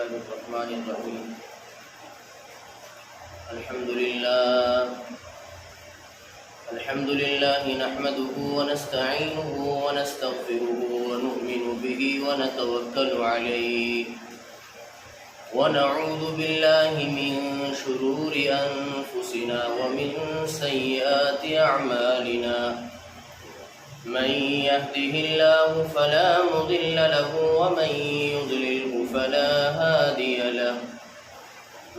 الله الرحمن الرحيم. الحمد لله نحمده ونستعينه ونستغفره ونؤمن به ونتوكل عليه ونعوذ بالله من شرور أنفسنا ومن سيئات أعمالنا. من يهده الله فلا مضل له ومن يضلله فلا هادي له.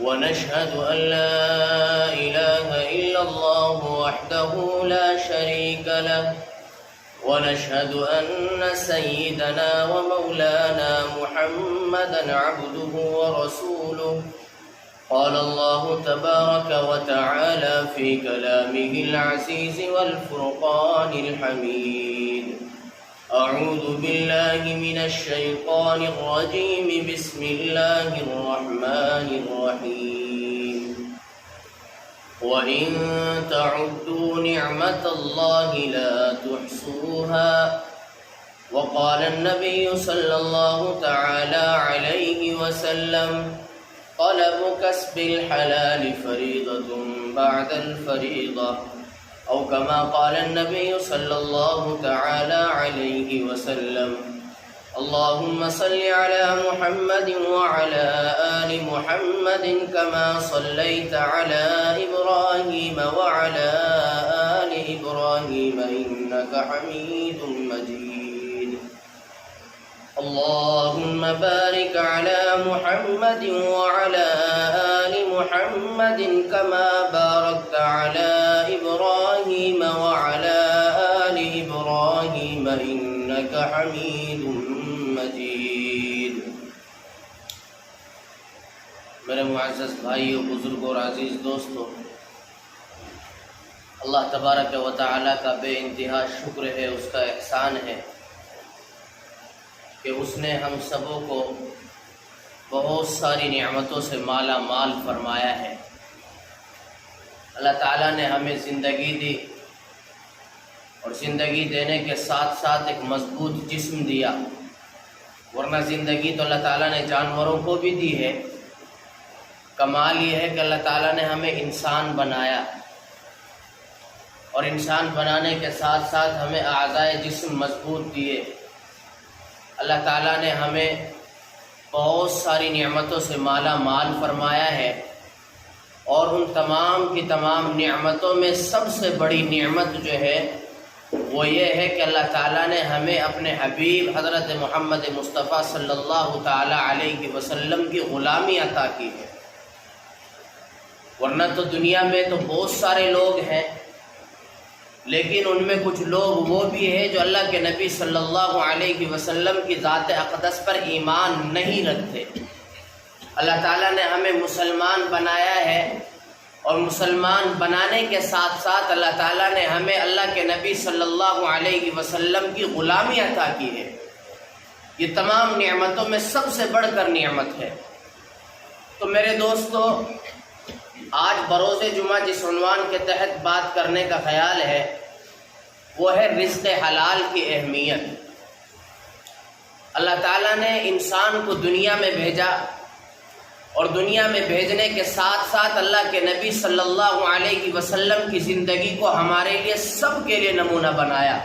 ونشهد أن لا إله إلا الله وحده لا شريك له. ونشهد أن سيدنا ومولانا محمدا عبده ورسوله. قال الله تبارك وتعالى في كلامه العزيز والفرقان الحميد: أعوذ بالله من الشيطان الرجيم. بسم الله الرحمن الرحيم. وإن تعدوا نعمة الله لا تحصوها. وقال النبي صلى الله تعالى عليه وسلم: طلب كسب الحلال فريضة بعد الفريضة، أو كما قال النبي صلى الله تعالى عليه وسلم. اللهم صل على محمد وعلى آل محمد كما صليت على إبراهيم وعلى آل إبراهيم إنك حميد مجيد. اللهم بارك على محمد وعلى آل محمد كما باركت على إبراهيم وعلى آل إبراهيم إنك حميد مجيد. میرے معزز بھائیو، بزرگوں اور عزیز دوستو، اللہ تبارک و تعالیٰ کا بے انتہا شکر ہے، اس کا احسان ہے کہ اس نے ہم سبوں کو بہت ساری نعمتوں سے مالا مال فرمایا ہے. اللہ تعالیٰ نے ہمیں زندگی دی اور زندگی دینے کے ساتھ ساتھ ایک مضبوط جسم دیا، ورنہ زندگی تو اللہ تعالیٰ نے جانوروں کو بھی دی ہے. کمال یہ ہے کہ اللہ تعالیٰ نے ہمیں انسان بنایا اور انسان بنانے کے ساتھ ساتھ ہمیں اعضائے جسم مضبوط دیے. اللہ تعالیٰ نے ہمیں بہت ساری نعمتوں سے مالا مال فرمایا ہے، اور ان تمام کی تمام نعمتوں میں سب سے بڑی نعمت جو ہے وہ یہ ہے کہ اللہ تعالیٰ نے ہمیں اپنے حبیب حضرت محمد مصطفیٰ صلی اللہ تعالیٰ علیہ وسلم کی غلامی عطا کی ہے. ورنہ تو دنیا میں تو بہت سارے لوگ ہیں، لیکن ان میں کچھ لوگ وہ بھی ہیں جو اللہ کے نبی صلی اللہ علیہ وسلم کی ذات اقدس پر ایمان نہیں رکھتے. اللہ تعالیٰ نے ہمیں مسلمان بنایا ہے، اور مسلمان بنانے کے ساتھ ساتھ اللہ تعالیٰ نے ہمیں اللہ کے نبی صلی اللہ علیہ وسلم کی غلامی عطا کی ہے. یہ تمام نعمتوں میں سب سے بڑھ کر نعمت ہے. تو میرے دوستو، آج بروز جمعہ جس عنوان کے تحت بات کرنے کا خیال ہے وہ ہے رزق حلال کی اہمیت. اللہ تعالیٰ نے انسان کو دنیا میں بھیجا، اور دنیا میں بھیجنے کے ساتھ ساتھ اللہ کے نبی صلی اللہ علیہ وسلم کی زندگی کو ہمارے لیے سب کے لیے نمونہ بنایا.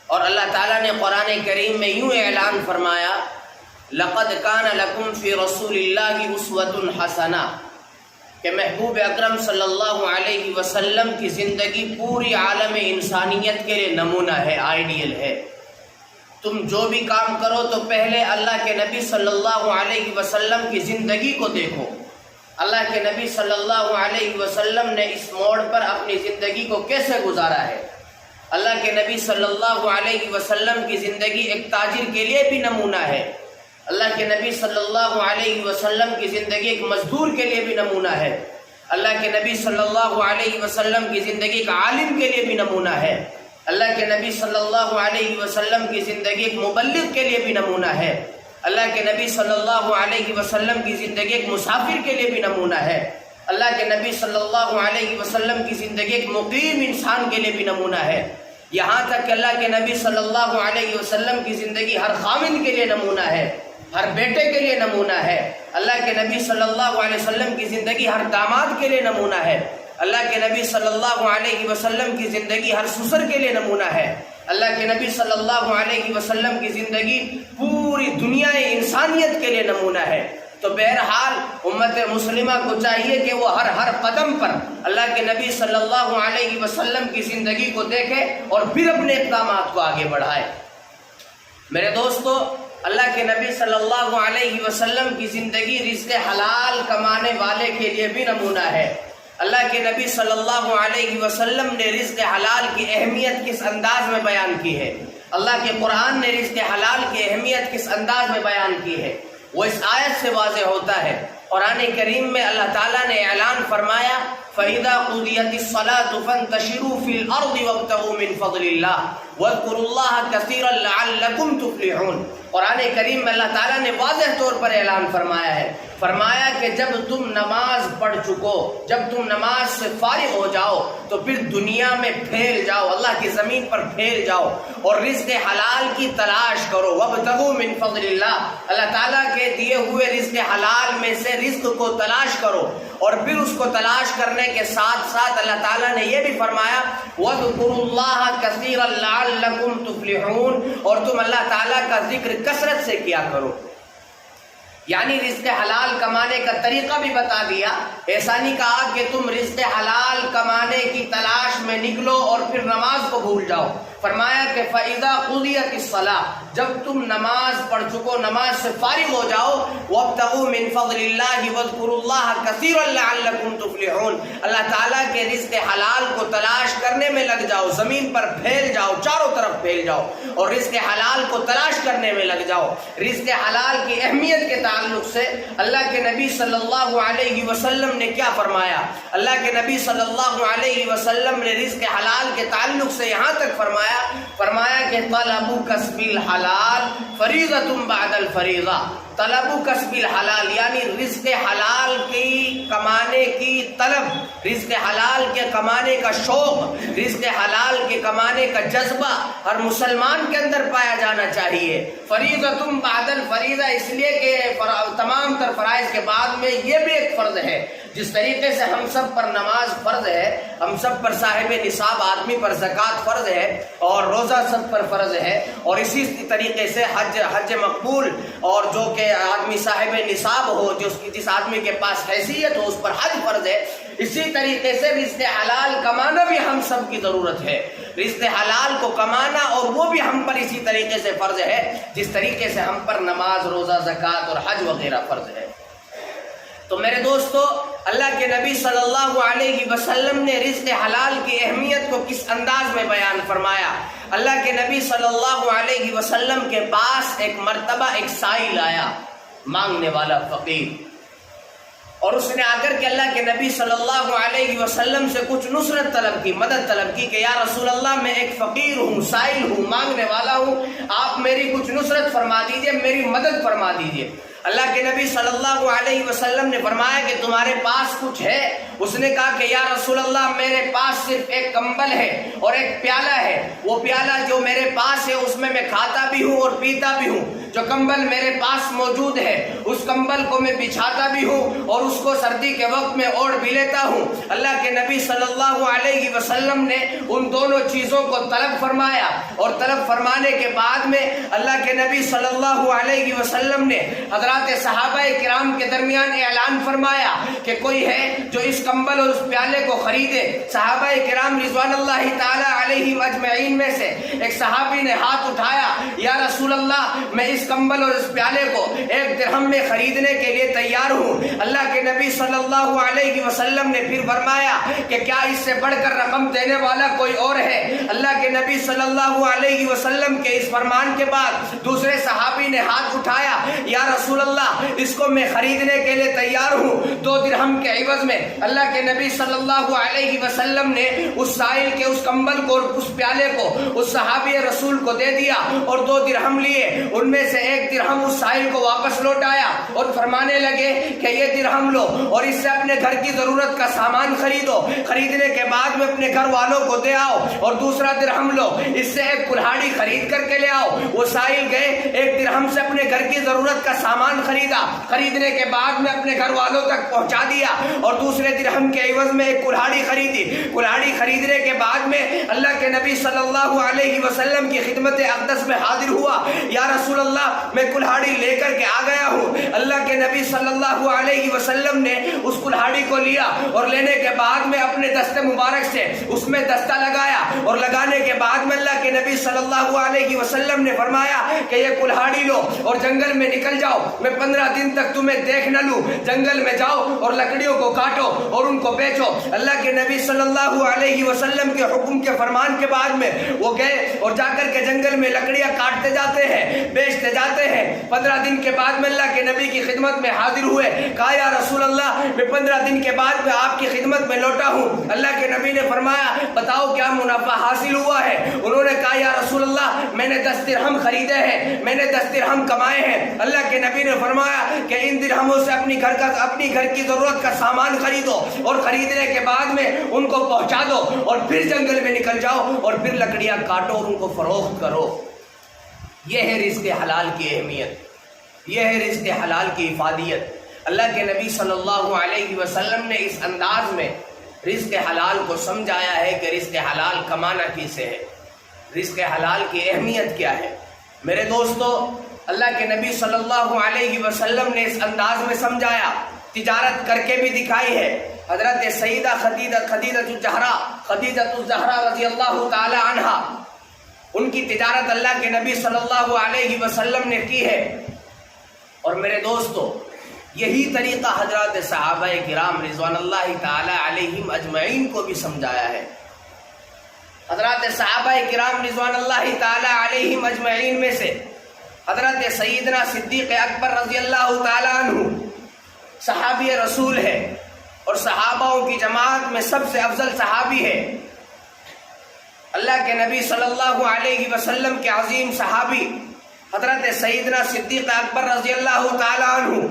اور اللہ تعالیٰ نے قرآن کریم میں یوں اعلان فرمایا: لقد کان لکم فی رسول اللہ اسوۃ حسنہ، کہ محبوب اکرم صلی اللہ علیہ وسلم کی زندگی پوری عالم انسانیت کے لیے نمونہ ہے، آئیڈیل ہے. تم جو بھی کام کرو تو پہلے اللہ کے نبی صلی اللہ علیہ وسلم کی زندگی کو دیکھو. اللہ کے نبی صلی اللہ علیہ وسلم نے اس موڑ پر اپنی زندگی کو کیسے گزارا ہے. اللہ کے نبی صلی اللہ علیہ وسلم کی زندگی ایک تاجر کے لیے بھی نمونہ ہے. اللہ کے نبی صلی اللہ علیہ وسلم کی زندگی ایک مزدور کے لیے بھی نمونہ ہے. اللہ کے نبی صلی اللہ علیہ وسلم کی زندگی ایک عالم کے لیے بھی نمونہ ہے. اللہ کے نبی صلی اللہ علیہ وسلم کی زندگی ایک مبلغ کے لیے بھی نمونہ ہے. اللہ کے نبی صلی اللہ علیہ وسلم کی زندگی ایک مسافر کے لیے بھی نمونہ ہے. اللہ کے نبی صلی اللہ علیہ وسلم کی زندگی ایک مقیم انسان کے لیے بھی نمونہ ہے. یہاں تک کہ اللہ کے نبی صلی اللہ علیہ وسلم کی زندگی ہر خامن کے لیے نمونہ ہے. ہر بیٹے کے لیے نمونہ ہے، اللہ کے نبی صلی اللہ علیہ وسلم کی زندگی ہر داماد کے لیے نمونہ ہے، اللہ کے نبی صلی اللہ علیہ وسلم کی زندگی ہر سسر کے لیے نمونہ ہے، اللہ کے نبی صلی اللہ علیہ وسلم کی زندگی پوری دنیا انسانیت کے لیے نمونہ ہے۔ تو بہرحال امت مسلمہ کو چاہیے کہ وہ ہر قدم پر اللہ کے نبی صلی اللہ علیہ وسلم کی زندگی کو دیکھے اور پھر اپنے اقدامات کو آگے بڑھائے۔ میرے دوستو، اللہ کے نبی صلی اللہ علیہ وسلم کی زندگی رزق حلال کمانے والے کے لیے بھی نمونہ ہے۔ اللہ کے نبی صلی اللہ علیہ وسلم نے رزق حلال کی اہمیت کس انداز میں بیان کی ہے، اللہ کے قرآن نے رزق حلال کی اہمیت کس انداز میں بیان کی ہے، وہ اس آیت سے واضح ہوتا ہے۔ قرآن کریم میں اللہ تعالیٰ نے اعلان فرمایا فَإِذَا قُضِيَتِ الصَّلَاةُ فَانتَشِرُوا فِي الْأَرْضِ وَابْتَغُوا مِنْ فَضْلِ اللَّهِ وَاذْكُرُوا اللَّهَ كَثِيرًا لَعَلَّكُمْ تُفْلِحُونَ۔ قرآن کریم میں اللہ تعالیٰ نے واضح طور پر اعلان فرمایا ہے، فرمایا کہ جب تم نماز پڑھ چکو، جب تم نماز سے فارغ ہو جاؤ تو پھر دنیا میں پھیل جاؤ، اللہ کی زمین پر پھیل جاؤ اور رزق حلال کی تلاش کرو۔ وَابْتَغُوا مِنْ فَضْلِ اللَّهِ، اللہ تعالیٰ کے دیے ہوئے رزق حلال میں سے رزق کو تلاش کرو، اور پھر اس کو تلاش کرنے کے ساتھ ساتھ اللہ تعالیٰ نے یہ بھی فرمایا وَاذْكُرُوا اللَّهَ كَثِيرًا لَعَلَّكُمْ تُفْلِحُونَ، اور تم اللہ تعالیٰ کا ذکر کثرت سے کیا کرو۔ یعنی رزق حلال کمانے کا طریقہ بھی بتا دیا، ایسا نہیں کہا کہ تم رزق حلال کمانے کی تلاش میں نکلو اور پھر نماز کو بھول جاؤ، فرمایا کہ فَإِذَا قُضِيَتِ الصَّلَاةُ، جب تم نماز پڑھ چکو، نماز سے فارغ ہو جاؤ، وَابْتَغُوا مِنْ فَضْلِ اللَّهِ وَاذْكُرُوا اللَّهَ كَثِيرًا لَعَلَّكُمْ تُفْلِحُونَ، اللہ تعالیٰ کے رزق حلال کو تلاش کرنے میں لگ جاؤ، زمین پر پھیل جاؤ، چاروں طرف پھیل جاؤ اور رزق حلال کو تلاش کرنے میں لگ جاؤ۔ رزق حلال کی اہمیت کے تعلق سے اللہ کے نبی صلی اللہ علیہ وسلم نے کیا فرمایا؟ اللہ کے نبی صلی اللہ علیہ وسلم نے رزق حلال کے تعلق سے یہاں تک فرمایا کہ طلب کسب الحلال فریضۃ بعد الفریضہ، طلب کسب الحلال یعنی رزق حلال کی کمانے کی طلب، رزق حلال کے کمانے کا شوق، رزق حلال کے کمانے کا جذبہ ہر مسلمان کے اندر پایا جانا چاہیے۔ فریضۃ بعد الفریضہ اس لیے کہ تمام تر فرائض کے بعد میں یہ بھی ایک فرض ہے، جس طریقے سے ہم سب پر نماز فرض ہے، ہم سب پر صاحب نصاب آدمی پر زکوٰۃ فرض ہے اور روزہ سب پر فرض ہے، اور اسی طریقے سے حج مقبول، اور جو کہ آدمی صاحب نصاب ہو، جس آدمی کے پاس حیثیت ہو اس پر حج فرض ہے، اسی طریقے سے رزق حلال کمانا بھی ہم سب کی ضرورت ہے۔ رزق حلال کو کمانا اور وہ بھی ہم پر اسی طریقے سے فرض ہے جس طریقے سے ہم پر نماز، روزہ، زکوٰۃ اور حج وغیرہ فرض ہے۔ تو میرے دوستو، اللہ کے نبی صلی اللہ علیہ وسلم نے رزق حلال کی اہمیت کو کس انداز میں بیان فرمایا؟ اللہ کے نبی صلی اللہ علیہ وسلم کے پاس ایک مرتبہ ایک سائل آیا، مانگنے والا فقیر، اور اس نے آ کر کے اللہ کے نبی صلی اللہ علیہ وسلم سے کچھ نصرت طلب کی، مدد طلب کی کہ یا رسول اللہ میں ایک فقیر ہوں، سائل ہوں، مانگنے والا ہوں، آپ میری کچھ نصرت فرما دیجئے، میری مدد فرما دیجئے۔ اللہ کے نبی صلی اللہ علیہ وسلم نے فرمایا کہ تمہارے پاس کچھ ہے؟ اس نے کہا کہ یا رسول اللہ میرے پاس صرف ایک کمبل ہے اور ایک پیالہ ہے، وہ پیالہ جو میرے پاس ہے اس میں کھاتا بھی ہوں اور پیتا بھی ہوں، جو کمبل میرے پاس موجود ہے اس کمبل کو میں بچھاتا بھی ہوں اور اس کو سردی کے وقت میں اوڑھ بھی لیتا ہوں۔ اللہ کے نبی صلی اللہ علیہ وسلم نے ان دونوں چیزوں کو طلب فرمایا، اور طلب فرمانے کے بعد میں اللہ کے نبی صلی اللہ علیہ وسلم نے حضرات صحابہ کرام کے درمیان اعلان فرمایا کہ کوئی ہے جو اس کمبل اور اس پیالے کو خریدے۔ صحابہ کرام رضوان اللہ تعالی علیہم اجمعین میں سے ایک صحابی نے ہاتھ اٹھایا، یا رسول اللہ میں اس کمبل اور اس پیالے کو 1 درہم میں خریدنے کے لیے تیار ہوں۔ اللہ کے نبی صلی اللہ علیہ وسلم نے پھر فرمایا کہ کیا اس سے بڑھ کر رقم دینے والا کوئی اور ہے؟ اللہ کے نبی صلی اللہ علیہ وسلم کے اس فرمان کے بعد دوسرے صحابی نے ہاتھ اٹھایا، یا رسول اللہ اس کو میں خریدنے کے لیے تیار ہوں، 2 درہم کے عوض میں۔ اللہ اللہ کے نبی صلی اللہ علیہ وسلم نے اس سائل کے اس کمبل کو اور اس پیالے کو اس صحابی رسول کو دے دیا اور 2 درہم لیے، ان میں سے 1 درہم اس سائل کو واپس لوٹایا اور فرمانے لگے کہ یہ درہم لو اور اس سے اپنے گھر کی ضرورت کا سامان خریدو، خریدنے کے بعد میں اپنے گھر والوں کو دے آؤ، اور دوسرا درہم لو، اس سے 1 کلہاڑی خرید کر کے لے آؤ۔ وہ سائل گئے، 1 درہم سے اپنے گھر کی ضرورت کا سامان خریدا، خریدنے کے بعد میں اپنے گھر والوں تک پہنچا دیا، اور دوسرے درہم کے عوض میں 1 کلہاڑی خریدی۔ کلہاڑی خریدنے کے بعد میں اللہ کے نبی صلی اللہ علیہ وسلم کی خدمت اقدس میں حاضر ہوا، یا رسول اللہ میں کلہاڑی لے کر کے آ گیا ہوں۔ اللہ کے نبی صلی اللہ علیہ وسلم نے اس کلہاڑی کو لیا اور لینے کے بعد میں اپنے دست مبارک سے اس میں دستہ لگایا، اور لگانے کے بعد میں اللہ کے نبی صلی اللہ علیہ وسلم نے فرمایا کہ یہ کلہاڑی لو اور جنگل میں نکل جاؤ، میں 15 دن تک تمہیں دیکھ نہ لوں، جنگل میں جاؤ اور لکڑیوں کو کاٹو اور ان کو بیچو۔ اللہ کے نبی صلی اللہ علیہ وسلم کے حکم کے فرمان کے بعد میں وہ گئے اور جا کر کے جنگل میں لکڑیاں کاٹتے جاتے ہیں، بیچتے جاتے ہیں۔ 15 دن کے بعد میں اللہ کے نبی کی خدمت میں حاضر ہوئے، کہا یا رسول اللہ میں 15 دن کے بعد میں آپ کی خدمت میں لوٹا ہوں۔ اللہ کے نبی نے فرمایا بتاؤ کیا منافع حاصل ہوا ہے؟ انہوں نے کہا یا رسول اللہ میں نے 10 درہم خریدے ہیں، میں نے 10 درہم کمائے ہیں۔ اللہ کے نبی نے فرمایا کہ ان درہموں سے اپنی گھر کی ضرورت کا سامان خریدو اور خریدنے کے بعد میں ان کو پہنچا دو اور پھر جنگل میں نکل جاؤ اور پھر لکڑیاں کاٹو اور ان کو فروخت کرو۔ یہ ہے رزق حلال کی اہمیت، یہ ہے رزق حلال کی افادیت۔ اللہ کے نبی صلی اللہ علیہ وسلم نے اس انداز میں رزق حلال کو سمجھایا ہے کہ رزق حلال کمانا کیسے ہے، رزق حلال کی اہمیت کیا ہے۔ میرے دوستو، اللہ کے نبی صلی اللہ علیہ وسلم نے اس انداز میں سمجھایا، تجارت کر کے بھی دکھائی ہے۔ حضرت سیدہ خدیجہ الزہرا رضی اللہ تعالی عنہا، ان کی تجارت اللہ کے نبی صلی اللہ علیہ وسلم نے کی ہے۔ اور میرے دوستو، یہی طریقہ حضرات صحابہ کرام رضوان اللہ تعالی علیہم اجمعین کو بھی سمجھایا ہے۔ حضرات صحابہ کرام رضوان اللہ تعالی علیہم اجمعین میں سے حضرت سیدنا صدیق اکبر رضی اللہ تعالی عنہ صحابی رسول ہے اور صحاباؤں کی جماعت میں سب سے افضل صحابی ہے۔ اللہ کے نبی صلی اللہ علیہ وسلم کے عظیم صحابی حضرت سیدنا صدیق اکبر رضی اللہ تعالی عنہ،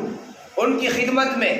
ان کی خدمت میں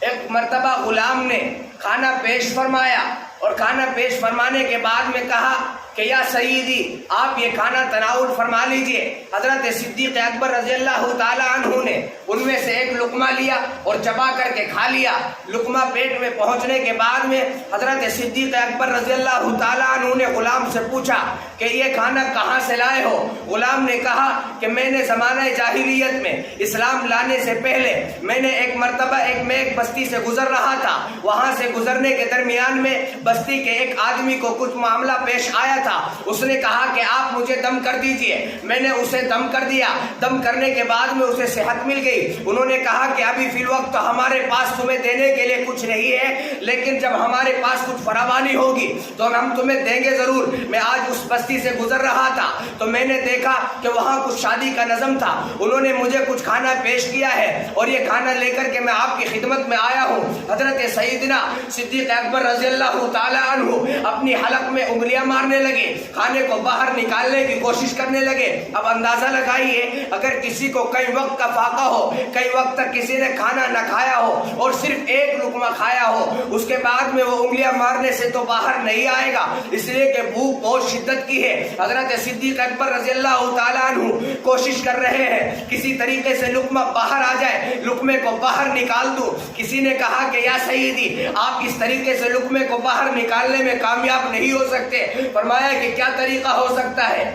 ایک مرتبہ غلام نے کھانا پیش فرمایا، اور کھانا پیش فرمانے کے بعد میں کہا کہ یا سیدی آپ یہ کھانا تناول فرما لیجئے۔ حضرت صدیق اکبر رضی اللہ تعالی عنہ نے ان میں سے 1 لقمہ لیا اور چبا کر کے کھا لیا۔ لقمہ پیٹ میں پہنچنے کے بعد میں حضرت صدیق اکبر رضی اللہ تعالی عنہ نے غلام سے پوچھا کہ یہ کھانا کہاں سے لائے ہو؟ غلام نے کہا کہ میں نے زمانہ جاہلیت میں اسلام لانے سے پہلے میں نے ایک مرتبہ ایک بستی سے گزر رہا تھا، وہاں سے گزرنے کے درمیان میں بستی کے ایک آدمی کو کچھ معاملہ پیش آیا تھا، اس نے کہا کہ آپ مجھے دم کر دیجئے، میں نے اسے دم کر دیا، دم کرنے کے بعد میں اسے صحت مل گئی۔ انہوں نے کہا کہ ابھی فی الوقت تو ہمارے پاس تمہیں دینے کے لیے کچھ نہیں ہے، لیکن جب ہمارے پاس کچھ فراوانی ہوگی تو ہم تمہیں دیں گے ضرور۔ میں آج اس بستی سے گزر رہا تھا تو میں نے دیکھا کہ وہاں کچھ شادی کا نظم تھا، انہوں نے مجھے کچھ کھانا پیش کیا ہے اور یہ کھانا لے کر کے میں آپ کی خدمت میں آیا ہوں۔ حضرت سیدنا صدیق اکبر رضی اللہ تعالی عنہ اپنی حلق میں انگلیاں مارنے لگے، کھانے کو باہر نکالنے کی کوشش کرنے لگے۔ اب اندازہ لگائیے اگر کسی کو کئی وقت کا فاقہ ہو، کئی وقت تک کسی نے کھانا نہ کھایا ہو اور صرف 1 لقمہ کھایا ہو، اس کے بعد میں وہ انگلیاں مارنے سے تو باہر نہیں آئے گا، اس لیے کہ بھوک بہت شدت کی ہے۔ حضرت صدیق اکبر رضی اللہ تعالی عنہ کوشش کر رہے ہیں کسی طریقے سے لقمہ باہر آ جائے، لقمے کو باہر نکال دوں۔ کسی نے کہا کہ یا سیدی آپ اس طریقے سے لقمے کو باہر نکالنے میں کامیاب نہیں ہو سکتے۔ فرمایا کہ کیا طریقہ ہو سکتا ہے؟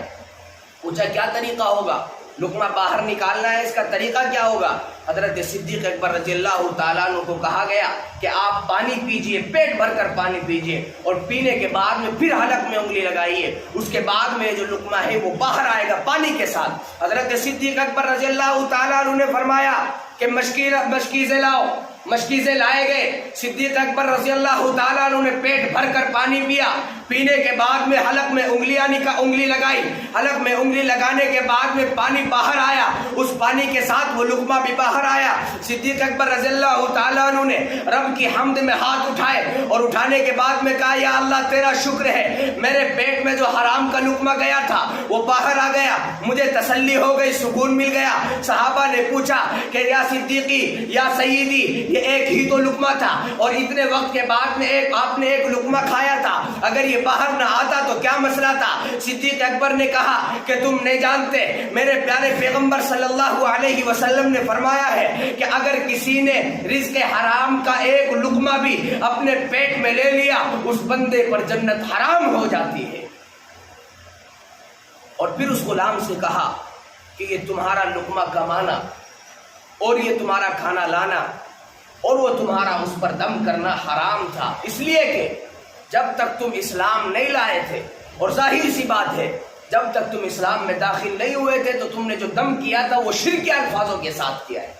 پوچھا کیا طریقہ ہوگا؟ لقمہ باہر نکالنا ہے، اس کا طریقہ کیا ہوگا؟ حضرت صدیق اکبر رضی اللہ تعالیٰ عنہ کو کہا گیا کہ آپ پانی پیجئے، پیٹ بھر کر پانی پیجئے، اور پینے کے بعد میں پھر حلق میں انگلی لگائیے، اس کے بعد میں جو لقمہ ہے وہ باہر آئے گا پانی کے ساتھ۔ حضرت صدیق اکبر رضی اللہ تعالیٰ عنہ نے فرمایا کہ مشکیزیں لاؤ۔ مشکیزیں لائے گئے، صدیق اکبر رضی اللہ تعالیٰ عنہ نے پیٹ بھر کر پانی پیا، پینے کے بعد میں حلق میں انگلی لگائی، حلق میں انگلی لگانے کے بعد میں پانی باہر آیا، اس پانی کے ساتھ وہ لقمہ بھی باہر آیا۔ صدیق اکبر رضی اللہ تعالیٰ عنہ نے رب کی حمد میں ہاتھ اٹھائے اور اٹھانے کے بعد میں کہا یا اللہ تیرا شکر ہے، میرے پیٹ میں جو حرام کا لقمہ گیا تھا وہ باہر آ گیا، مجھے تسلی ہو گئی، سکون مل گیا۔ صحابہ نے پوچھا کہ یا صدیقی یا سیدی، یہ ایک ہی تو لقمہ تھا اور اتنے وقت کے بعد میں آپ نے ایک لقمہ کھایا تھا، اگر یہ باہر نہ آتا تو کیا مسئلہ تھا؟ صدیق اکبر نے کہا کہ تم نہیں جانتے، میرے پیارے پیغمبر صلی اللہ علیہ وسلم نے فرمایا ہے کہ اگر کسی نے رزق حرام کا ایک لقمہ بھی اپنے پیٹ میں لے لیا، اس بندے پر جنت حرام ہو جاتی ہے۔ اور پھر اس غلام سے کہا کہ یہ تمہارا لقمہ کمانا اور یہ تمہارا کھانا لانا اور وہ تمہارا اس پر دم کرنا حرام تھا، اس لیے کہ جب تک تم اسلام نہیں لائے تھے، اور ظاہر سی بات ہے جب تک تم اسلام میں داخل نہیں ہوئے تھے تو تم نے جو دم کیا تھا وہ شرکی الفاظوں کے ساتھ کیا ہے،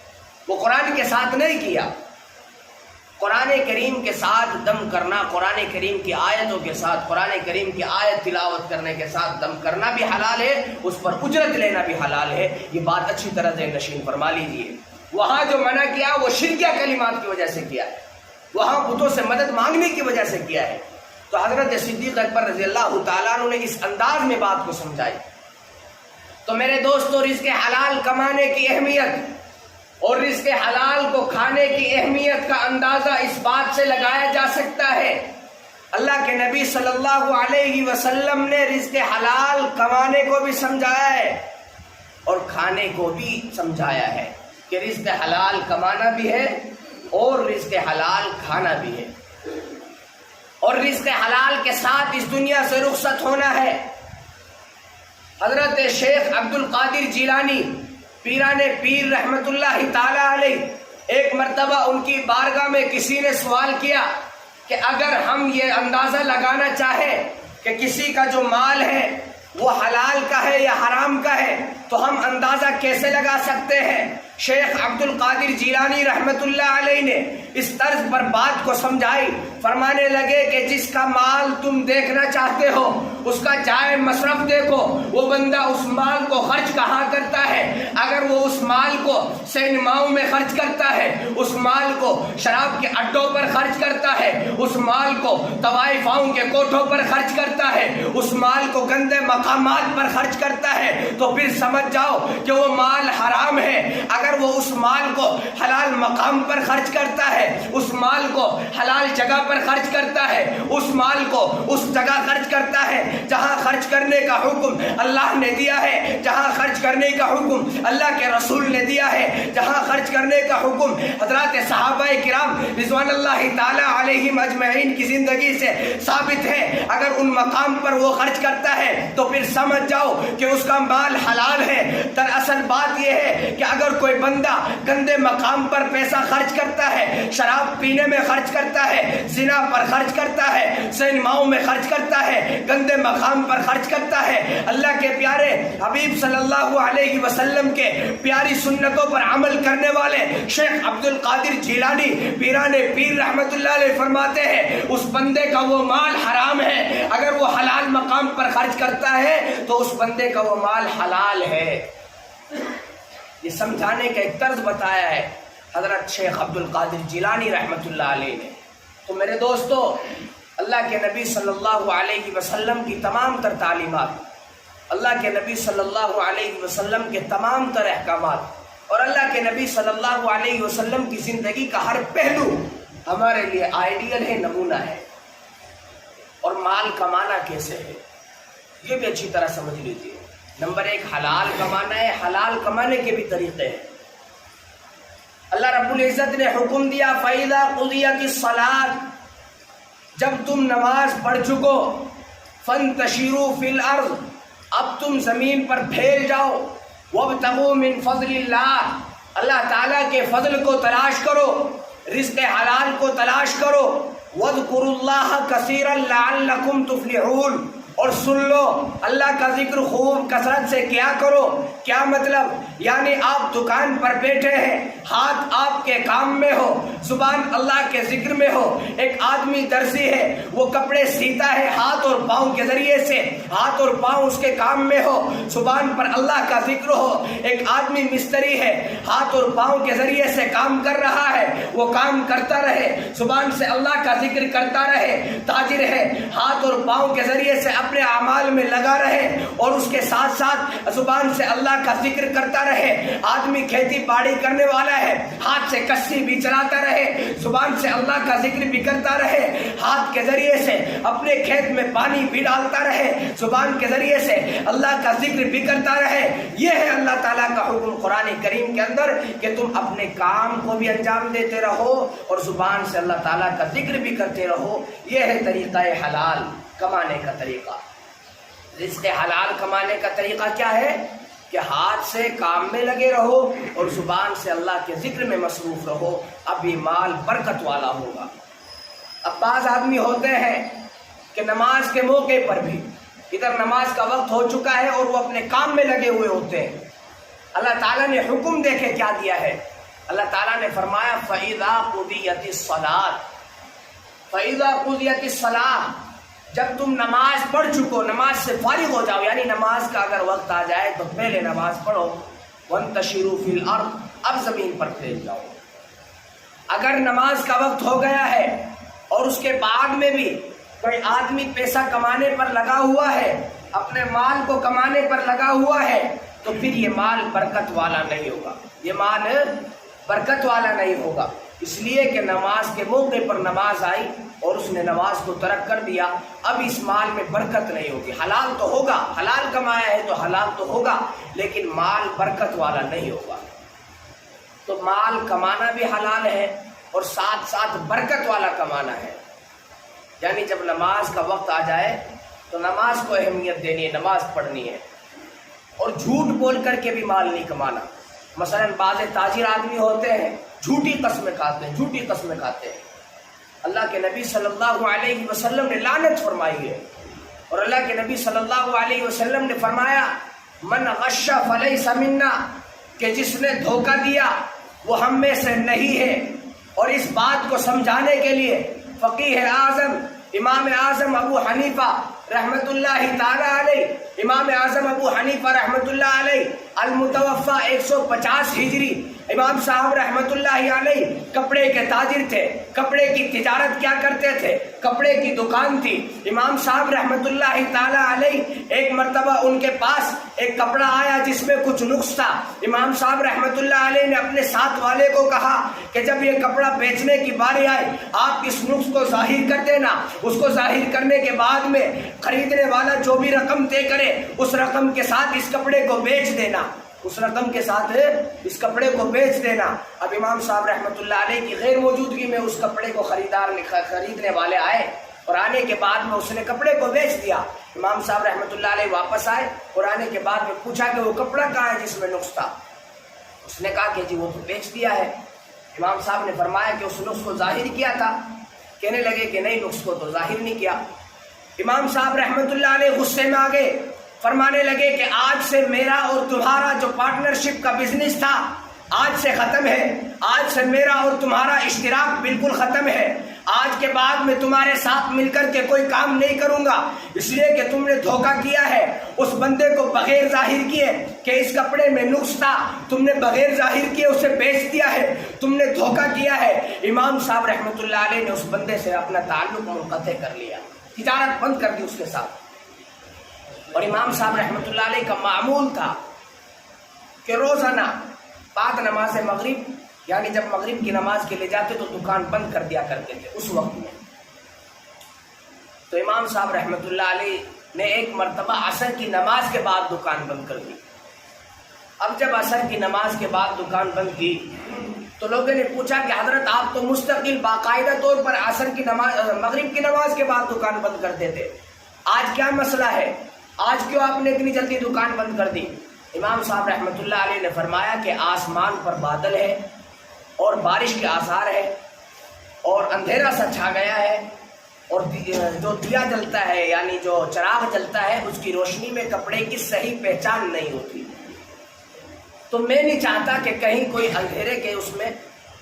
وہ قرآن کے ساتھ نہیں کیا۔ قرآن کریم کے ساتھ دم کرنا، قرآن کریم کی آیتوں کے ساتھ، قرآن کریم کی آیت تلاوت کرنے کے ساتھ دم کرنا بھی حلال ہے، اس پر اجرت لینا بھی حلال ہے، یہ بات اچھی طرح ذہن نشین فرما لیجیے۔ وہاں جو منع کیا وہ شرکیہ کلمات کی وجہ سے کیا ہے، وہاں بتوں سے مدد مانگنے کی وجہ سے کیا ہے۔ تو حضرت صدیق اکبر رضی اللہ تعالیٰ عنہ نے اس انداز میں بات کو سمجھائی۔ تو میرے دوستو، رزق حلال کمانے کی اہمیت اور رزق حلال کو کھانے کی اہمیت کا اندازہ اس بات سے لگایا جا سکتا ہے، اللہ کے نبی صلی اللہ علیہ وسلم نے رزق حلال کمانے کو بھی سمجھایا ہے اور کھانے کو بھی سمجھایا ہے کہ رزق حلال کمانا بھی ہے اور رزق حلال کھانا بھی ہے، اور رزق حلال کے ساتھ اس دنیا سے رخصت ہونا ہے۔ حضرت شیخ عبد القادر جیلانی پیران پیر رحمت اللہ تعالی علیہ، ایک مرتبہ ان کی بارگاہ میں کسی نے سوال کیا کہ اگر ہم یہ اندازہ لگانا چاہیں کہ کسی کا جو مال ہے وہ حلال کا ہے یا حرام کا ہے تو ہم اندازہ کیسے لگا سکتے ہیں؟ شیخ عبد القادر جیلانی رحمت اللہ علیہ نے اس طرز پر بات کو سمجھائی، فرمانے لگے کہ جس کا مال تم دیکھنا چاہتے ہو اس کا جائے مصرف دیکھو، وہ بندہ اس مال کو خرچ کہاں کرتا ہے؟ اگر وہ اس مال کو سینماؤں میں خرچ کرتا ہے، اس مال کو شراب کے اڈوں پر خرچ کرتا ہے، اس مال کو طوائفاؤں کے کوٹھوں پر خرچ کرتا ہے، اس مال کو گندے مقامات پر خرچ کرتا ہے، تو پھر سمجھ جاؤ کہ وہ مال حرام ہے۔ اگر وہ اس مال کو حلال مقام پر خرچ کرتا ہے، اس مال کو حلال جگہ پر خرچ کرتا ہے، اس مال کو اس جگہ خرچ کرتا ہے جہاں خرچ کرنے کا حکم اللہ نے دیا ہے، جہاں خرچ کرنے کا حکم اللہ کے رسول نے دیا ہے، جہاں خرچ کرنے کا حکم حضرات صحابہ کرام رضوان اللہ تعالی علیہم اجمعین کی زندگی سے ثابت ہے، اگر ان مقام پر وہ خرچ کرتا ہے تو پھر سمجھ جاؤ کہ اس کا مال حلال ہے۔ دراصل بات یہ ہے کہ اگر کوئی بندہ گندے مقام پر پیسہ خرچ کرتا ہے، شراب پینے میں خرچ کرتا ہے، زنا پر خرچ کرتا ہے، سینماؤں میں خرچ کرتا ہے، گندے مقام پر خرچ کرتا ہے، اللہ کے پیارے حبیب صلی اللہ علیہ وسلم کے پیاری سنتوں پر عمل کرنے والے شیخ عبد القادر جیلانی پیران پیر رحمت اللہ علیہ فرماتے ہیں اس بندے کا وہ مال حرام ہے، اگر وہ حلال مقام پر خرچ کرتا ہے تو اس بندے کا وہ مال حلال ہے۔ یہ سمجھانے کا ایک طرز بتایا ہے حضرت شیخ عبد القادر جیلانی رحمت اللہ علیہ نے۔ تو میرے دوستو، اللہ کے نبی صلی اللہ علیہ وسلم کی تمام تر تعلیمات، اللہ کے نبی صلی اللہ علیہ وسلم کے تمام تر احکامات اور اللہ کے نبی صلی اللہ علیہ وسلم کی زندگی کا ہر پہلو ہمارے لیے آئیڈیل ہے، نمونہ ہے۔ اور مال کمانا کیسے ہے یہ بھی اچھی طرح سمجھ لیجیے۔ نمبر ایک، حلال کمانا ہے، حلال کمانے کے بھی طریقے ہیں۔ اللہ رب العزت نے حکم دیا فَإِذَا قُضِيَتِ الصَّلَاةُ، جب تم نماز پڑھ چکو، فَانْتَشِرُوا فِي الْأَرْضِ، اب تم زمین پر پھیل جاؤ، وَابْتَغُوا مِنْ فَضْلِ اللَّهِ، اللہ تعالیٰ کے فضل کو تلاش کرو، رزق حلال کو تلاش کرو، وَاذْكُرُوا اللَّهَ كَثِيرًا لَعَلَّكُمْ تُفْلِحُونَ، اور سن لو اللہ کا ذکر خوب کثرت سے کیا کرو۔ کیا مطلب؟ یعنی آپ دکان پر بیٹھے ہیں، ہاتھ آپ کے کام میں ہو، زبان اللہ کے ذکر میں ہو۔ ایک آدمی درزی ہے، وہ کپڑے سیتا ہے ہاتھ اور پاؤں کے ذریعے سے، ہاتھ اور پاؤں اس کے کام میں ہو، زبان پر اللہ کا ذکر ہو۔ ایک آدمی مستری ہے، ہاتھ اور پاؤں کے ذریعے سے کام کر رہا ہے، وہ کام کرتا رہے، زبان سے اللہ کا ذکر کرتا رہے۔ تاجر ہے، ہاتھ اور پاؤں کے ذریعے سے اپنے اعمال میں لگا رہے اور اس کے ساتھ ساتھ زبان سے اللہ کا ذکر کرتا رہے۔ آدمی کھیتی باڑی کرنے والا ہے، ہاتھ سے کسی بھی چلاتا رہے، زبان سے اللہ کا ذکر بھی کرتا رہے، ہاتھ کے ذریعے سے اپنے کھیت میں پانی بھی ڈالتا رہے، زبان کے ذریعے سے اللہ کا ذکر بھی کرتا رہے۔ یہ ہے اللہ تعالیٰ کا حکم قرآن کریم کے اندر کہ تم اپنے کام کو بھی انجام دیتے رہو اور زبان سے اللہ تعالیٰ کا ذکر بھی کرتے رہو۔ یہ ہے طریقہ حلال کمانے کا طریقہ۔ رزق حلال کمانے کا طریقہ کیا ہے؟ کہ ہاتھ سے کام میں لگے رہو اور زبان سے اللہ کے ذکر میں مصروف رہو، اب یہ مال برکت والا ہوگا۔ اب بعض آدمی ہوتے ہیں کہ نماز کے موقع پر بھی ادھر نماز کا وقت ہو چکا ہے اور وہ اپنے کام میں لگے ہوئے ہوتے ہیں۔ اللہ تعالیٰ نے حکم دیکھے کیا دیا ہے؟ اللہ تعالیٰ نے فرمایا فَإِذَا قُضِيَتِ الصَّلَاةُ، فَإِذَا قُضِيَتِ الصَّلَاةُ، جب تم نماز پڑھ چکو، نماز سے فارغ ہو جاؤ، یعنی نماز کا اگر وقت آ جائے تو پہلے نماز پڑھو، وَانتَشِرُوا فِي الْأَرْضِ، اب زمین پر پھیل جاؤ۔ اگر نماز کا وقت ہو گیا ہے اور اس کے بعد میں بھی کوئی آدمی پیسہ کمانے پر لگا ہوا ہے، اپنے مال کو کمانے پر لگا ہوا ہے، تو پھر یہ مال برکت والا نہیں ہوگا، یہ مال برکت والا نہیں ہوگا۔ اس لیے کہ نماز کے موقع پر نماز آئی اور اس نے نماز کو ترک کر دیا، اب اس مال میں برکت نہیں ہوگی۔ حلال تو ہوگا، حلال کمایا ہے تو حلال تو ہوگا، لیکن مال برکت والا نہیں ہوگا۔ تو مال کمانا بھی حلال ہے اور ساتھ ساتھ برکت والا کمانا ہے۔ یعنی جب نماز کا وقت آ جائے تو نماز کو اہمیت دینی ہے، نماز پڑھنی ہے، اور جھوٹ بول کر کے بھی مال نہیں کمانا۔ مثلا بعض تاجر آدمی ہوتے ہیں جھوٹی قسمیں کھاتے ہیں، جھوٹی قسمیں کھاتے ہیں۔ اللہ کے نبی صلی اللہ علیہ وسلم نے لعنت فرمائی ہے، اور اللہ کے نبی صلی اللہ علیہ وسلم نے فرمایا من غش فلیس منا، کہ جس نے دھوکہ دیا وہ ہم میں سے نہیں ہے۔ اور اس بات کو سمجھانے کے لیے فقیہ اعظم امام اعظم ابو حنیفہ رحمۃ اللہ تعالی علیہ، امام اعظم ابو حنیفہ رحمۃ اللہ علیہ المتوفہ 150 ہجری، امام صاحب رحمۃ اللہ علیہ کپڑے کے تاجر تھے، کپڑے کی تجارت کیا کرتے تھے، کپڑے کی دکان تھی۔ امام صاحب رحمۃ اللہ تعالی علیہ ایک مرتبہ ان کے پاس ایک کپڑا آیا جس میں کچھ نقص تھا۔ امام صاحب رحمۃ اللہ علیہ نے اپنے ساتھ والے کو کہا کہ جب یہ کپڑا بیچنے کی باری آئے آپ اس نقص کو ظاہر کر دینا، اس کو ظاہر کرنے کے بعد میں خریدنے والا جو بھی رقم طے کرے اس رقم کے ساتھ اس کپڑے کو بیچ دینا، اس رقم کے ساتھ اس کپڑے کو بیچ دینا۔ اب امام صاحب رحمۃ اللہ علیہ کی غیر موجودگی میں اس کپڑے کو خریدنے والے آئے اور آنے کے بعد میں اس نے کپڑے کو بیچ دیا۔ امام صاحب رحمۃ اللہ علیہ واپس آئے اور آنے کے بعد میں پوچھا کہ وہ کپڑا کہاں ہے جس میں نقص تھا؟ اس نے کہا کہ جی وہ تو بیچ دیا ہے۔ امام صاحب نے فرمایا کہ اس نقص کو ظاہر کیا تھا؟ کہنے لگے کہ نہیں، نقص کو تو ظاہر نہیں کیا۔ امام صاحب رحمۃ اللہ علیہ غصے میں آ گئے، فرمانے لگے کہ آج سے میرا اور تمہارا جو پارٹنرشپ کا بزنس تھا آج سے ختم ہے، آج سے میرا اور تمہارا اشتراک بالکل ختم ہے، آج کے بعد میں تمہارے ساتھ مل کر کے کوئی کام نہیں کروں گا، اس لیے کہ تم نے دھوکہ کیا ہے۔ اس بندے کو بغیر ظاہر کیے کہ اس کپڑے میں نقص تھا، تم نے بغیر ظاہر کیے اسے بیچ دیا ہے، تم نے دھوکہ کیا ہے۔ امام صاحب رحمۃ اللہ علیہ نے اس بندے سے اپنا تعلق منقطع کر لیا، تجارت بند کر دی اس کے ساتھ۔ اور امام صاحب رحمۃ اللہ علیہ کا معمول تھا کہ روزانہ بعد نماز مغرب، یعنی جب مغرب کی نماز کے لیے جاتے تو دکان بند کر دیا کرتے تھے اس وقت میں۔ تو امام صاحب رحمۃ اللہ علیہ نے ایک مرتبہ عصر کی نماز کے بعد دکان بند کر دی۔ اب جب عصر کی نماز کے بعد دکان بند کی تو لوگوں نے پوچھا کہ حضرت آپ تو مستقل باقاعدہ طور پر عصر کی نماز مغرب کی نماز کے بعد دکان بند کرتے تھے، آج کیا مسئلہ ہے، آج کیوں آپ نے اتنی جلدی دکان بند کر دی؟ امام صاحب رحمۃ اللہ علیہ نے فرمایا کہ آسمان پر بادل ہے اور بارش کے آثار ہے اور اندھیرا سا چھا گیا ہے، اور جو دیا جلتا ہے یعنی جو چراغ جلتا ہے اس کی روشنی میں کپڑے کی صحیح پہچان نہیں ہوتی. تو میں نہیں چاہتا کہ کہیں کوئی اندھیرے کے اس میں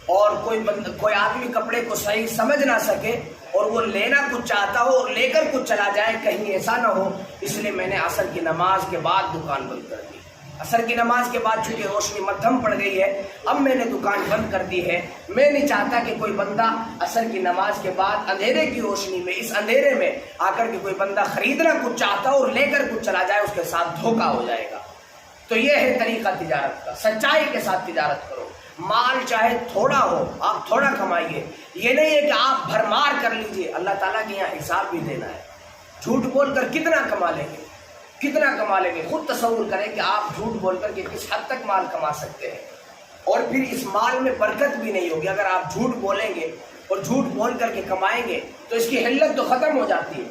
اور کوئی آدمی کپڑے کو صحیح سمجھ نہ سکے اور وہ لینا کچھ چاہتا ہو اور لے کر کچھ چلا جائے، کہیں ایسا نہ ہو. اس لیے میں نے عصر کی نماز کے بعد دکان بند کر دی. عصر کی نماز کے بعد چونکہ روشنی مدھم پڑ گئی ہے، اب میں نے دکان بند کر دی ہے. میں نہیں چاہتا کہ کوئی بندہ عصر کی نماز کے بعد اندھیرے کی روشنی میں، اس اندھیرے میں آ کر کے کوئی بندہ خریدنا کچھ چاہتا ہو اور لے کر کچھ چلا جائے، اس کے ساتھ دھوکہ ہو جائے گا. تو یہ ہے طریقہ تجارت کا. سچائی کے ساتھ تجارت کرو. مال چاہے تھوڑا ہو، آپ تھوڑا کمائیے. یہ نہیں ہے کہ آپ بھرمار کر لیجئے. اللہ تعالیٰ کے یہاں حساب بھی دینا ہے. جھوٹ بول کر کتنا کما لیں گے، کتنا کما لیں گے. خود تصور کریں کہ آپ جھوٹ بول کر کے کس حد تک مال کما سکتے ہیں، اور پھر اس مال میں برکت بھی نہیں ہوگی. اگر آپ جھوٹ بولیں گے اور جھوٹ بول کر کے کمائیں گے تو اس کی حلت تو ختم ہو جاتی ہے.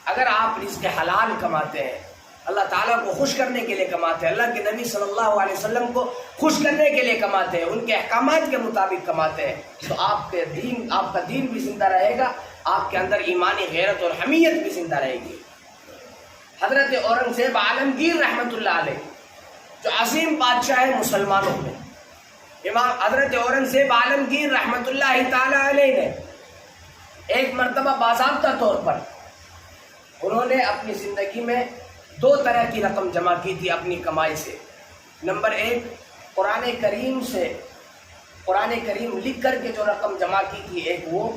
اگر آپ رزق حلال کماتے ہیں، اللہ تعالیٰ کو خوش کرنے کے لیے کماتے ہیں، اللہ کے نبی صلی اللہ علیہ وسلم کو خوش کرنے کے لیے کماتے ہیں، ان کے احکامات کے مطابق کماتے ہیں، تو آپ کا دین بھی زندہ رہے گا، آپ کے اندر ایمانی غیرت اور حمیت بھی زندہ رہے گی. حضرت اورنگزیب عالمگیر رحمۃ اللہ علیہ جو عظیم بادشاہ ہے مسلمانوں میں، امام حضرت اورنگزیب عالمگیر رحمۃ اللہ تعالی علیہ نے ایک مرتبہ باضابطہ طور پر انہوں نے اپنی زندگی میں 2 طرح کی رقم جمع کی تھی اپنی کمائی سے. نمبر 1 قرآن کریم لکھ کر کے جو رقم جمع کی تھی ایک وہ،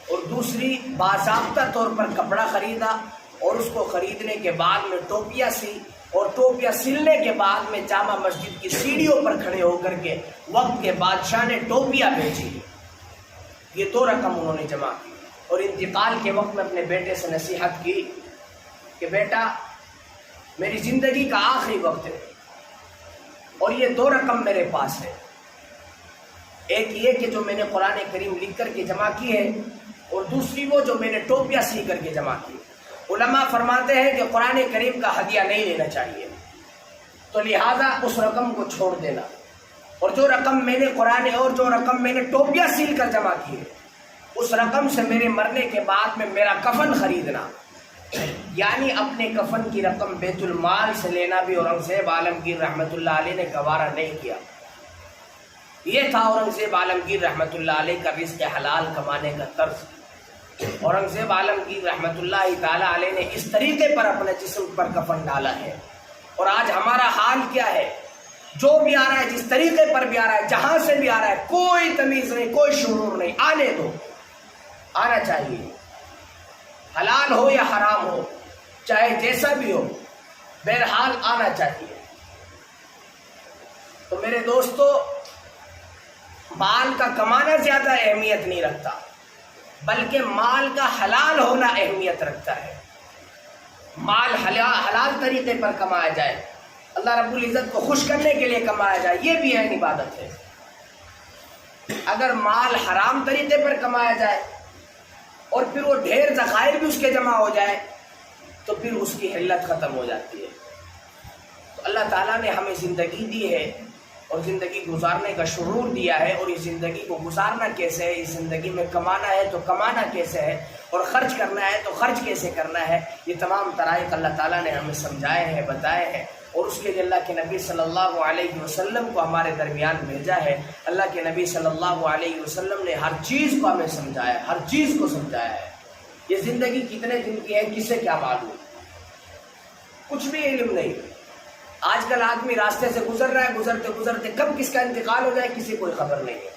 اور دوسری باضابطہ طور پر کپڑا خریدا اور اس کو خریدنے کے بعد میں ٹوپیاں سی، اور ٹوپیاں سلنے کے بعد میں جامع مسجد کی سیڑھیوں پر کھڑے ہو کر کے وقت کے بادشاہ نے ٹوپیاں بیچی. یہ 2 رقم انہوں نے جمع کی، اور انتقال کے وقت میں اپنے بیٹے سے نصیحت کی کہ بیٹا میری زندگی کا آخری وقت ہے اور یہ 2 رقم میرے پاس ہے. ایک یہ کہ جو میں نے قرآن کریم لکھ کر کے جمع کی ہے، اور دوسری وہ جو میں نے ٹوپیاں سی کر کے جمع کی. علماء فرماتے ہیں کہ قرآن کریم کا ہدیہ نہیں لینا چاہیے، تو لہٰذا اس رقم کو چھوڑ دینا، اور جو رقم میں نے ٹوپیاں سیل کر جمع کی ہے اس رقم سے میرے مرنے کے بعد میں میرا کفن خریدنا، یعنی اپنے کفن کی رقم بیت المال سے لینا بھی اورنگزیب عالمگیر رحمۃ اللہ علیہ نے گوارا نہیں کیا. یہ تھا اورنگزیب عالمگیر رحمۃ اللہ علیہ کا رزق حلال کمانے کا طرز. اورنگزیب عالمگیر رحمۃ اللہ تعالی علیہ نے اس طریقے پر اپنے جسم پر کفن ڈالا ہے. اور آج ہمارا حال کیا ہے؟ جو بھی آ رہا ہے، جس طریقے پر بھی آ رہا ہے، جہاں سے بھی آ رہا ہے، کوئی تمیز نہیں، کوئی شعور نہیں. آنے دو، آنا چاہیے، حلال ہو یا حرام ہو، چاہے جیسا بھی ہو، بہرحال آنا چاہیے. تو میرے دوستو، مال کا کمانا زیادہ اہمیت نہیں رکھتا، بلکہ مال کا حلال ہونا اہمیت رکھتا ہے. مال حلال طریقے پر کمایا جائے، اللہ رب العزت کو خوش کرنے کے لیے کمایا جائے، یہ بھی اہم عبادت ہے. اگر مال حرام طریقے پر کمایا جائے اور پھر وہ ڈھیر ذخائر بھی اس کے جمع ہو جائے تو پھر اس کی حلت ختم ہو جاتی ہے. تو اللہ تعالیٰ نے ہمیں زندگی دی ہے اور زندگی گزارنے کا شعور دیا ہے، اور اس زندگی کو گزارنا کیسے ہے، اس زندگی میں کمانا ہے تو کمانا کیسے ہے، اور خرچ کرنا ہے تو خرچ کیسے کرنا ہے، یہ تمام طرائق اللہ تعالیٰ نے ہمیں سمجھائے ہیں، بتائے ہیں. اور اس کے لیے اللہ کے نبی صلی اللہ علیہ وسلم کو ہمارے درمیان بھیجا ہے. اللہ کے نبی صلی اللہ علیہ وسلم نے ہر چیز کو ہمیں سمجھایا ہے، ہر چیز کو سمجھایا ہے. یہ زندگی کتنے دن کی ہے کسے کیا معلوم، کچھ بھی علم نہیں. آج کل آدمی راستے سے گزر رہا ہے، گزرتے گزرتے کب کس کا انتقال ہو جائے کسی کوئی خبر نہیں ہے.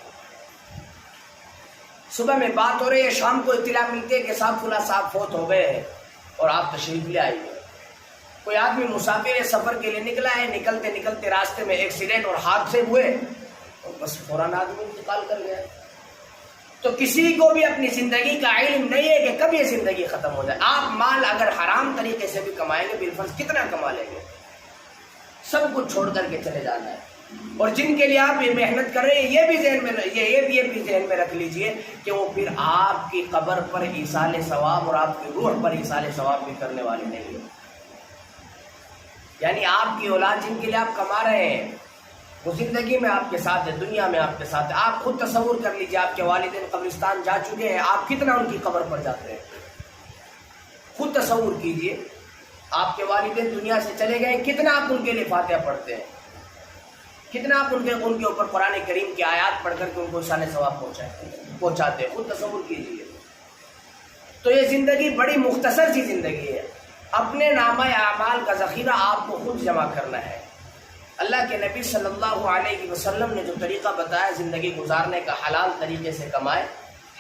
صبح میں بات ہو رہی ہے، شام کو اطلاع ملتی ہے کہ صاحب فلاں صاحب فوت ہو گئے ہیں اور آپ تشریف لے آئیے. کوئی آدمی مسافر سفر کے لیے نکلا ہے، نکلتے نکلتے راستے میں ایکسیڈنٹ اور حادثے ہوئے اور بس فوراً آدمی انتقال کر گیا. تو کسی کو بھی اپنی زندگی کا علم نہیں ہے کہ کب یہ زندگی ختم ہو جائے. آپ مال اگر حرام طریقے سے بھی کمائیں گے، بالفرض کتنا کما لیں گے، سب کچھ چھوڑ کر کے چلے جانا ہے. اور جن کے لیے آپ یہ محنت کر رہے ہیں، یہ بھی ذہن میں رکھ لیجئے کہ وہ پھر آپ کی قبر پر ایصال ثواب اور آپ کی روح پر ایصال ثواب بھی کرنے والے نہیں ہیں. یعنی آپ کی اولاد جن کے لیے آپ کما رہے ہیں، وہ زندگی میں آپ کے ساتھ ہے، دنیا میں آپ کے ساتھ ہے۔ آپ خود تصور کر لیجئے، آپ کے والدین قبرستان جا چکے ہیں، آپ کتنا ان کی قبر پر جاتے ہیں؟ خود تصور کیجئے، آپ کے والدین دنیا سے چلے گئے، کتنا آپ ان کے لیے فاتحہ پڑھتے ہیں، کتنا آپ ان کے اوپر قرآن کریم کی آیات پڑھ کر کے ان کو شان ثواب پہنچاتے ہیں، خود تصور کیجئے۔ تو یہ زندگی بڑی مختصر سی زندگی ہے۔ اپنے نامہ اعمال کا ذخیرہ آپ کو خود جمع کرنا ہے۔ اللہ کے نبی صلی اللہ علیہ وسلم نے جو طریقہ بتایا زندگی گزارنے کا، حلال طریقے سے کمائے،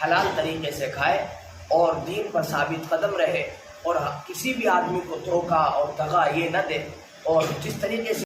حلال طریقے سے کھائے اور دین پر ثابت قدم رہے، اور کسی بھی آدمی کو دھوکہ اور دغا یہ نہ دے، اور جس طریقے سے